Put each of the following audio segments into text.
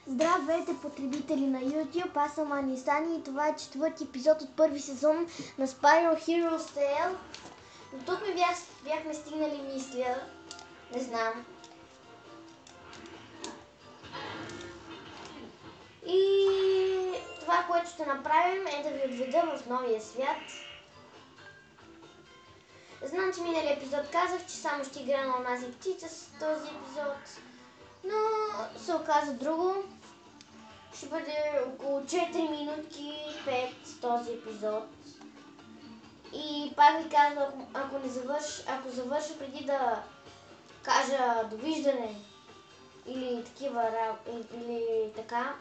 Здравейте, потребители на YouTube, аз съм Анисани и това е четвърти епизод от първи сезон на Spyro Heroes Tale. Но тук бяхме стигнали, мисля, не знам. И това, което ще направим, е да ви отведа в новия свят. Знам, че миналия епизод казах, че само ще игра на онази птица с този епизод, но се оказа друго. Ще бъде около 4 минутки 5 този епизод. И пак ви казвам, ако завърша преди да кажа довиждане или или така,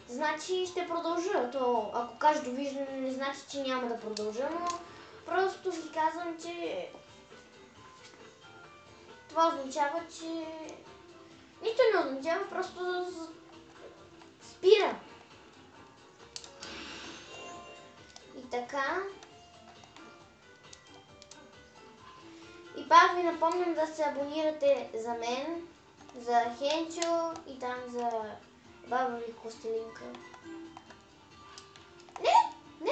значи ще продължа. То, ако кажа довиждане, не значи, че няма да продължа, но просто ви казвам, че това означава, че нищо не означава, просто спира. И така. И пак ви напомням да се абонирате за мен, за Хенчо и там за баба ви Костелинка. Не!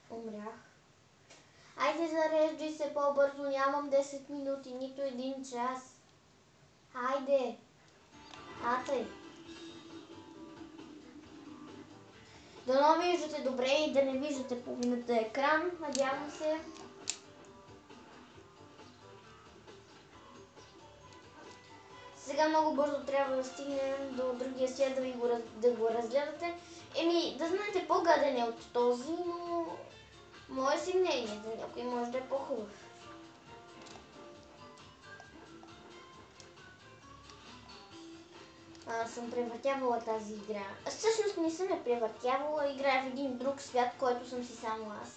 Умрях. Хайде, зареждай се по-бързо, нямам 10 минути, нито 1 час. Хайде. Атай. Дано виждате добре и да не виждате половината екран, надявам се. Сега много бързо трябва да стигнем до другия свят, да го разгледате. Да знаете, по-гаден е от този, но мое си мнение, за някой може да е по-хубав. Съм превъртявала тази игра. Всъщност не съм я превъртявала, играя в един друг свят, който съм си само аз.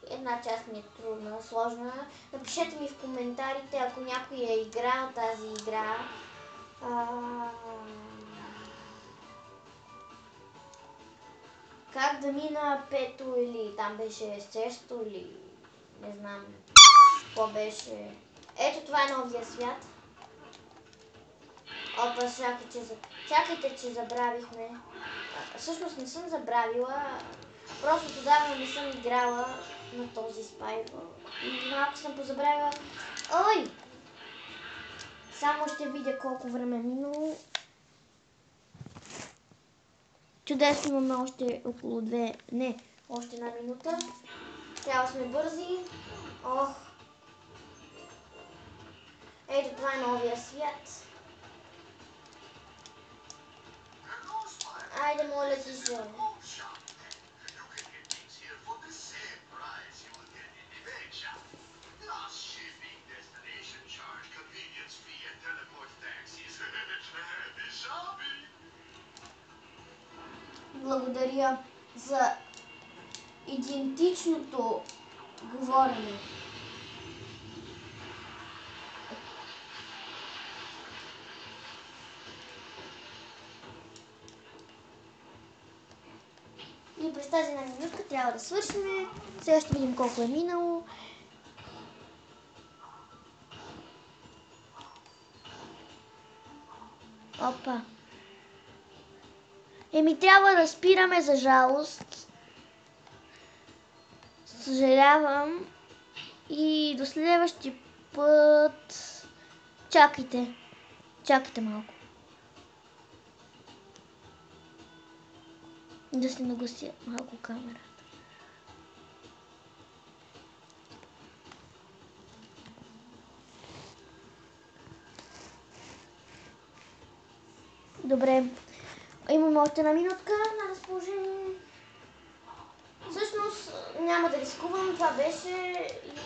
Една част ми е трудна, сложна. Напишете ми в коментарите, ако някой е играл тази игра. Как да мина пето или там беше сесто или не знам какво беше. Ето, това е новия свят. Опа, чакайте, че забравихме. Всъщност не съм забравила, просто тогава не съм играла на този Spyro. И малко съм позабравила. Ой! Само ще видя колко време е минало. Чудесно, имаме още около още една минута. Трябва сме бързи. Ох! Ето, това е новия свят. Айде, моля ти се. Благодаря за идентичното говорене. И през тази една минутка трябва да свършим. Сега ще видим колко е минало. Опа. Трябва да спираме, за жалост. Съжалявам. И до следващия път. Чакайте малко. Да се наглася малко камерата. Добре. Имаме още една минутка на разположение. Всъщност няма да рискувам, това беше и